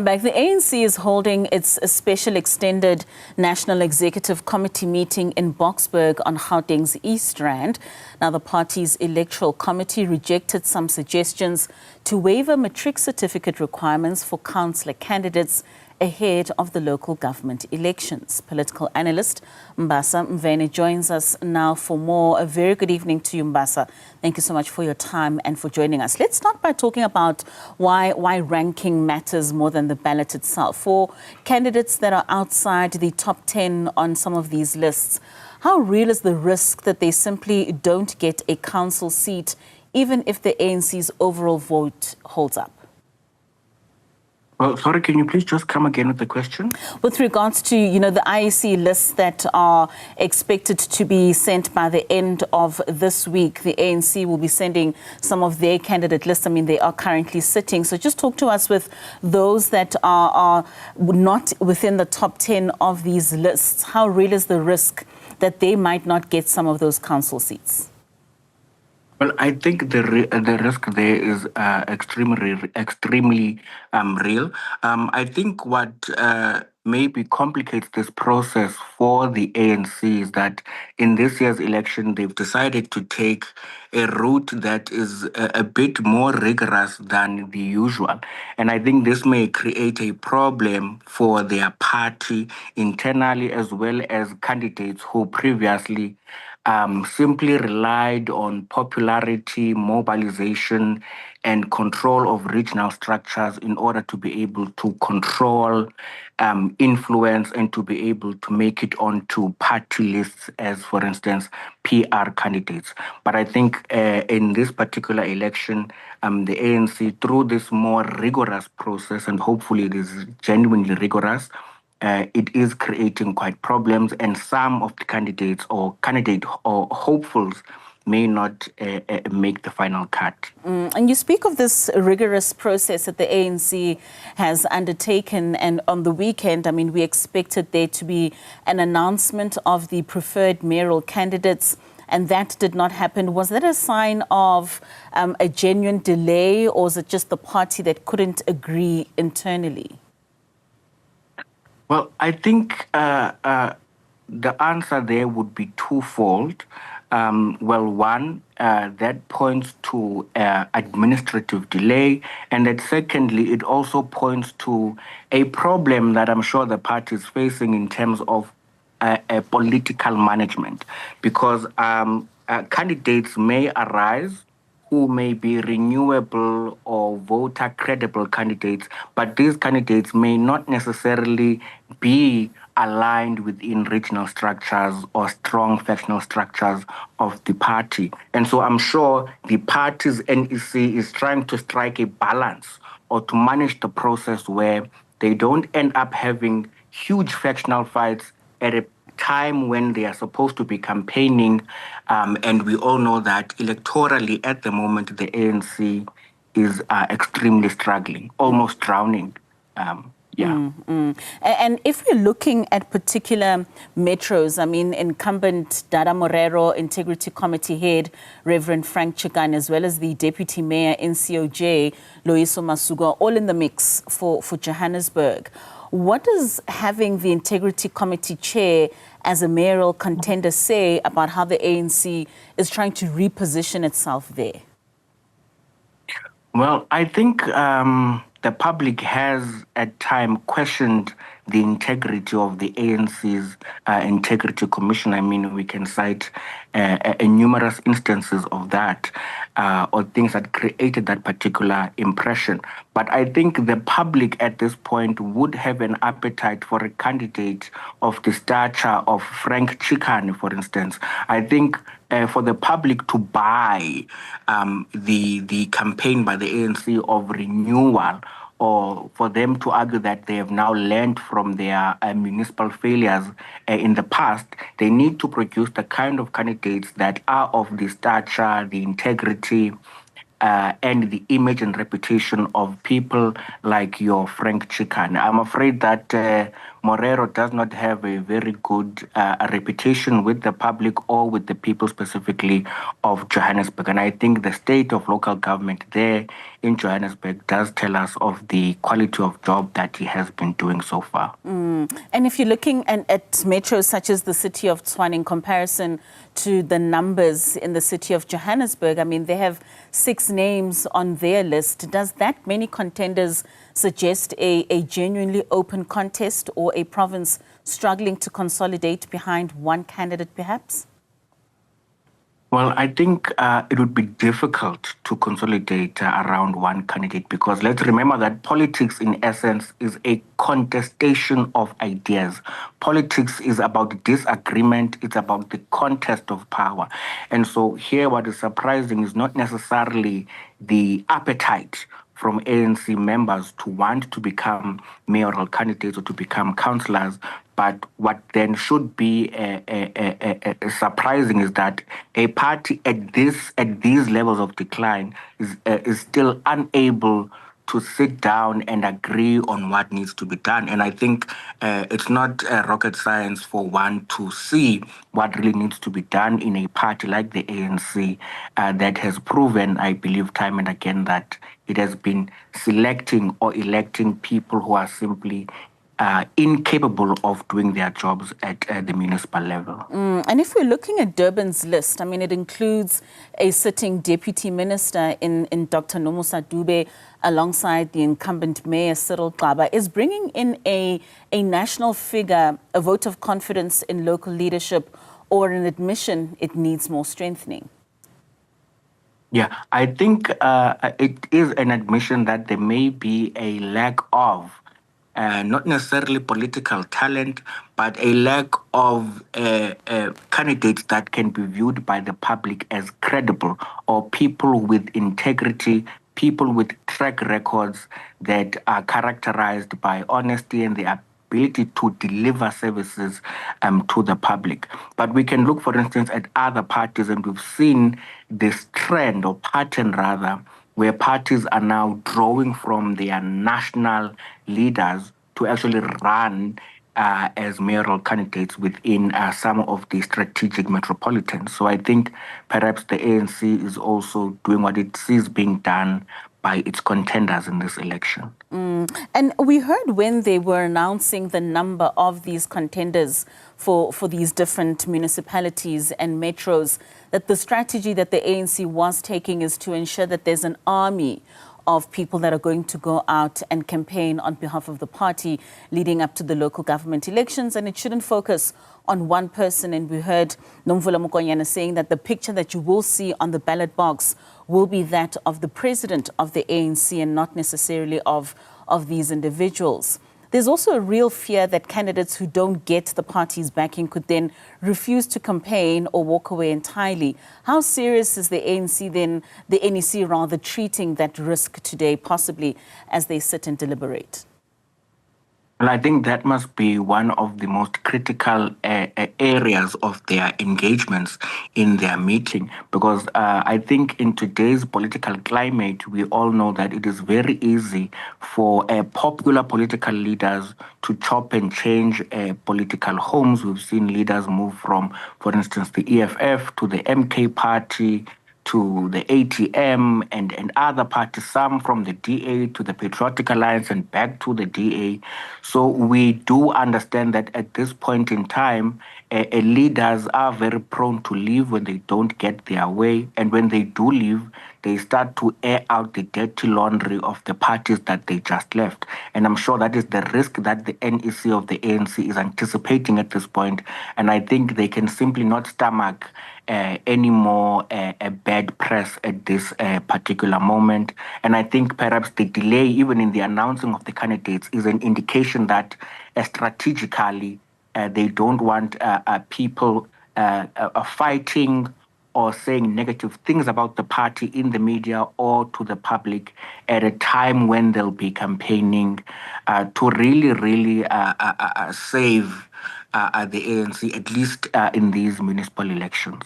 Back, the ANC is holding its special extended National Executive Committee meeting in Boksburg on Gauteng's East Rand. Now, the party's electoral committee rejected some suggestions to waiver matric certificate requirements for councillor candidates ahead of the local government elections. Political analyst Mbasa Mvene joins us now for more. A very good evening to you, Mbasa. Thank you so much for your time and for joining us. Let's start by talking about why ranking matters more than the ballot itself. For candidates that are outside the top 10 on some of these lists, how real is the risk that they simply don't get a council seat, even if the ANC's overall vote holds up? Well, sorry, can you please just come again with the question? With regards to, the IEC lists that are expected to be sent by the end of this week, the ANC will be sending some of their candidate lists. I mean, they are currently sitting. So just talk to us with those that are not within the top 10 of these lists. How real is the risk that they might not get some of those council seats? Well, I think the risk there is extremely real. I think what maybe complicates this process for the ANC is that in this year's election, they've decided to take a route that is a bit more rigorous than the usual. And I think this may create a problem for their party internally, as well as candidates who previously simply relied on popularity, mobilization, and control of regional structures in order to be able to control, influence, and to be able to make it onto party lists as, for instance, PR candidates. But I think in this particular election, the ANC, through this more rigorous process, and hopefully it is genuinely rigorous, it is creating quite problems, and some of the candidates or hopefuls may not make the final cut. And you speak of this rigorous process that the ANC has undertaken, and on the weekend, I mean, we expected there to be an announcement of the preferred mayoral candidates, and that did not happen. Was that a sign of a genuine delay, or was it just the party that couldn't agree internally? Well, I think the answer there would be twofold. One, that points to administrative delay, and that secondly, it also points to a problem that I'm sure the party is facing in terms of political management, because candidates may arise who may be renewable or voter credible candidates, but these candidates may not necessarily be aligned within regional structures or strong factional structures of the party. And so I'm sure the party's NEC is trying to strike a balance or to manage the process where they don't end up having huge factional fights at a time when they are supposed to be campaigning, and we all know that electorally at the moment the ANC is extremely struggling, almost drowning. And if we're looking at particular metros, I mean, incumbent Dada Morero, Integrity Committee head Reverend Frank Chikane, as well as the Deputy Mayor NCOJ Loyiso Masuku, all in the mix for Johannesburg. What does having the Integrity Committee chair as a mayoral contender say about how the ANC is trying to reposition itself there? Well, I think the public has at times questioned the integrity of the ANC's Integrity Commission. I mean, we can cite numerous instances of that, or things that created that particular impression. But I think the public at this point would have an appetite for a candidate of the stature of Frank Chikane, for instance. I think for the public to buy the campaign by the ANC of renewal, or for them to argue that they have now learned from their municipal failures in the past, they need to produce the kind of candidates that are of the stature, the integrity, and the image and reputation of people like your Frank Chikane. I'm afraid that Morero does not have a very good reputation with the public or with the people specifically of Johannesburg. And I think the state of local government there in Johannesburg does tell us of the quality of job that he has been doing so far. And if you're looking at metros such as the city of Tshwane in comparison to the numbers in the city of Johannesburg, I mean, they have 6 names on their list. Does that many contenders suggest a genuinely open contest or a province struggling to consolidate behind one candidate perhaps? Well, I think it would be difficult to consolidate around one candidate because let's remember that politics, in essence, is a contestation of ideas. Politics is about disagreement, it's about the contest of power. And so, here, what is surprising is not necessarily the appetite from ANC members to want to become mayoral candidates or to become councillors. But what then should be surprising is that a party at these levels of decline is still unable to sit down and agree on what needs to be done. And I think it's not rocket science for one to see what really needs to be done in a party like the ANC that has proven, I believe, time and again that it has been selecting or electing people who are simply incapable of doing their jobs at the municipal level. And if we're looking at Durban's list, I mean, it includes a sitting deputy minister in Dr. Nomusa Dube alongside the incumbent mayor Cyril Xaba. Is bringing in a national figure a vote of confidence in local leadership or an admission it needs more strengthening? Yeah, I think it is an admission that there may be a lack of not necessarily political talent, but a lack of candidates that can be viewed by the public as credible or people with integrity, people with track records that are characterized by honesty and the ability to deliver services to the public. But we can look, for instance, at other parties, and we've seen this trend or pattern rather where parties are now drawing from their national leaders to actually run as mayoral candidates within some of the strategic metropolitans. So I think perhaps the ANC is also doing what it sees being done by its contenders in this election. And we heard when they were announcing the number of these contenders for these different municipalities and metros, that the strategy that the ANC was taking is to ensure that there's an army of people that are going to go out and campaign on behalf of the party leading up to the local government elections, and it shouldn't focus on one person. And we heard Nomvula Mokonyane saying that the picture that you will see on the ballot box will be that of the president of the ANC and not necessarily of these individuals. There's also a real fear that candidates who don't get the party's backing could then refuse to campaign or walk away entirely. How serious is the NEC rather, treating that risk today, possibly as they sit and deliberate? Well, I think that must be one of the most critical areas of their engagements in their meeting, because I think in today's political climate, we all know that it is very easy for popular political leaders to chop and change political homes. We've seen leaders move from, for instance, the EFF to the MK party, to the ATM and other parties, some from the DA to the Patriotic Alliance and back to the DA. So we do understand that at this point in time, leaders are very prone to leave when they don't get their way. And when they do leave, they start to air out the dirty laundry of the parties that they just left. And I'm sure that is the risk that the NEC of the ANC is anticipating at this point. And I think they can simply not stomach any more bad press at this particular moment. And I think perhaps the delay, even in the announcing of the candidates, is an indication that strategically they don't want people fighting or saying negative things about the party in the media or to the public at a time when they'll be campaigning to really, really save the ANC, at least in these municipal elections.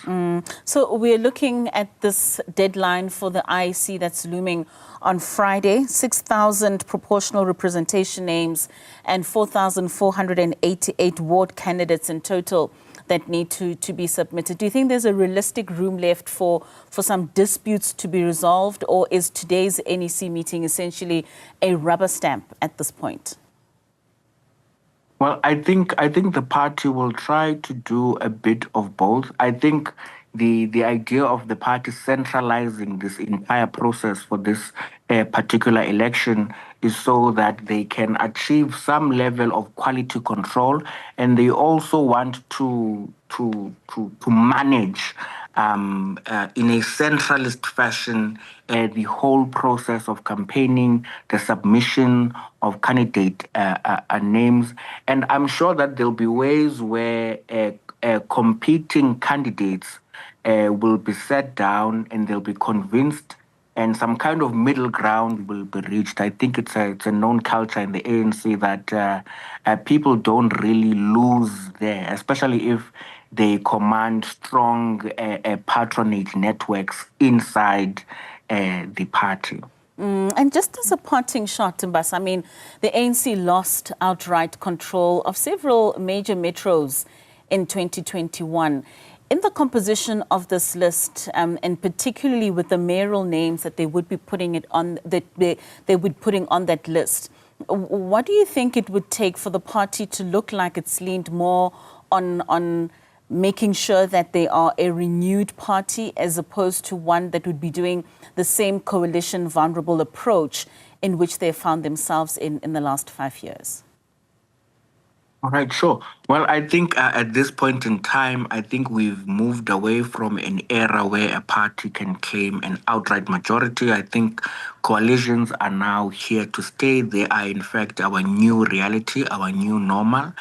So we're looking at this deadline for the IEC that's looming on Friday, 6,000 proportional representation names and 4,488 ward candidates in total that need to be submitted. Do you think there's a realistic room left for some disputes to be resolved, or is today's NEC meeting essentially a rubber stamp at this point? Well, I think the party will try to do a bit of both. I think the idea of the party centralizing this entire process for this particular election is so that they can achieve some level of quality control, and they also want to manage in a centralist fashion the whole process of campaigning, the submission of candidate names. And I'm sure that there'll be ways where competing candidates will be sat down and they'll be convinced, and some kind of middle ground will be reached. I think it's a known culture in the ANC that people don't really lose there, especially if they command strong patronage networks inside the party. And just as a parting shot, Mbasa, I mean, the ANC lost outright control of several major metros in 2021. In the composition of this list, and particularly with the mayoral names that they would be putting it on, that they would putting on that list, what do you think it would take for the party to look like it's leaned more on making sure that they are a renewed party as opposed to one that would be doing the same coalition vulnerable approach in which they found themselves in the last 5 years? All right, sure. Well, I think at this point in time, I think we've moved away from an era where a party can claim an outright majority. I think coalitions are now here to stay. They are, in fact, our new reality, our new normal.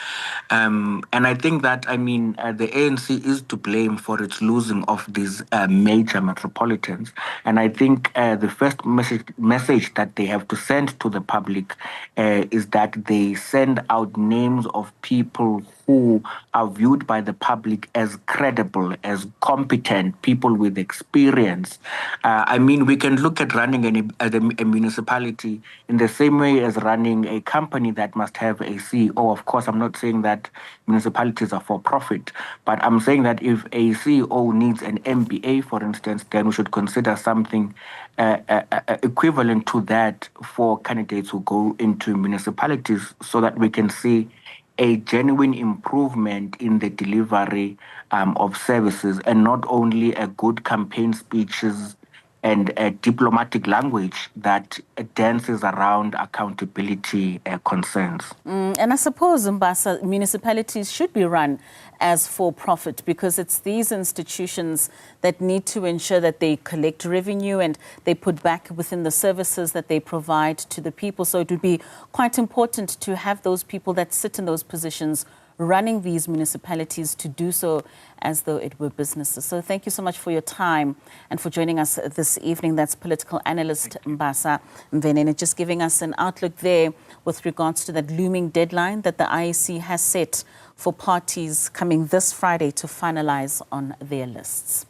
And I think that, the ANC is to blame for its losing of these major metropolitans. And I think the first message that they have to send to the public is that they send out names of people who are viewed by the public as credible, as competent, people with experience. We can look at running a municipality in the same way as running a company that must have a CEO. Of course, I'm not saying that municipalities are for profit, but I'm saying that if a CEO needs an MBA, for instance, then we should consider something equivalent to that for candidates who go into municipalities, so that we can see a genuine improvement in the delivery of services, and not only a good campaign speeches and a diplomatic language that dances around accountability concerns. And I suppose, Mbasa, municipalities should be run as for-profit, because it's these institutions that need to ensure that they collect revenue and they put back within the services that they provide to the people. So it would be quite important to have those people that sit in those positions running these municipalities to do so as though it were businesses. So thank you so much for your time and for joining us this evening. That's political analyst Mbasa Mvenene, just giving us an outlook there with regards to that looming deadline that the IEC has set for parties coming this Friday to finalize on their lists.